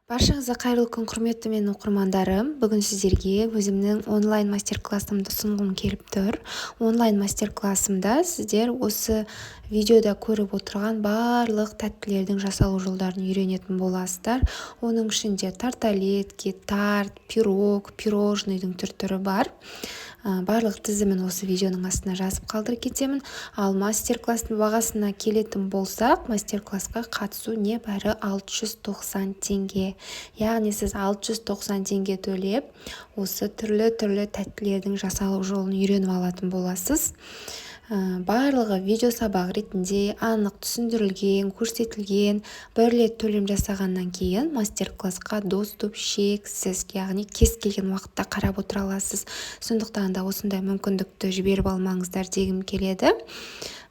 Баршаңызға қайырлы күн, құрметті менің оқырмандарым. Бүгін сіздерге өзімнің онлайн мастер-классымды ұсынғым келіп тұр. Онлайн мастер-классымда сіздер осы видеода көріп отырған барлық тәттілердің жасалу жолдарын үйренетін боласыздар. Оның ішінде тарталетки, тарт, пирог, пирожныйдың түр-түрі бар. Барлық тізімін осы видеоның астына жазып қалдырып кетемін. Ал мастер-класстың бағасына келетін болсақ, мастер-классқа қатысу небәрі 690 теңге. Яғни сіз 690 теңге төлеп, осы түрлі тәттілердің жасалу жолын үйреніп алатын боласыз. Барлығы видео сабақ ретінде анық түсіндірілген, көрсетілген. Бір рет төлем жасағаннан кейін мастер-классқа доступ шексіз, яғни кез келген уақытта қарап отыра аласыз. Сондықтан да осындай мүмкіндікті жіберіп алмаңыздар дегім келеді.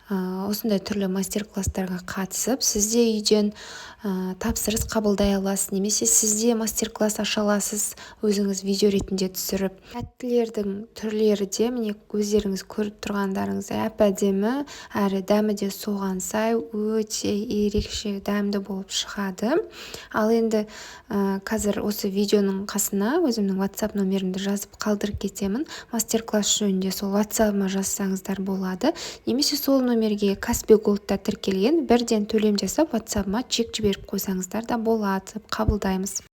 Осындай түрлі мастер-класстарға қатысып, сізде үйден тапсырыс қабылдай аласыз, немесе сізде мастер-класс аша аласыз, өзіңіз видео ретінде түсіріп. Тәттілердің түрлері де міне өздеріңіз көріп тұрғандарыңыз әп-әдемі, әрі дәмі де соған сай, өте ерекше дәмді болып шығады. Ал енді қазір осы видеоның қасына өзімнің WhatsApp номерімді жазып қалдырып кетемін. Мастер-класс жөнінде сол WhatsApp-ыма жазсаңыздар болады, немесе сол номерге Каспи Голдта тіркелген, бірден төлем жасап WhatsApp-ыма чек жіберіп қойсаңыздар да болады, қабылдаймыз.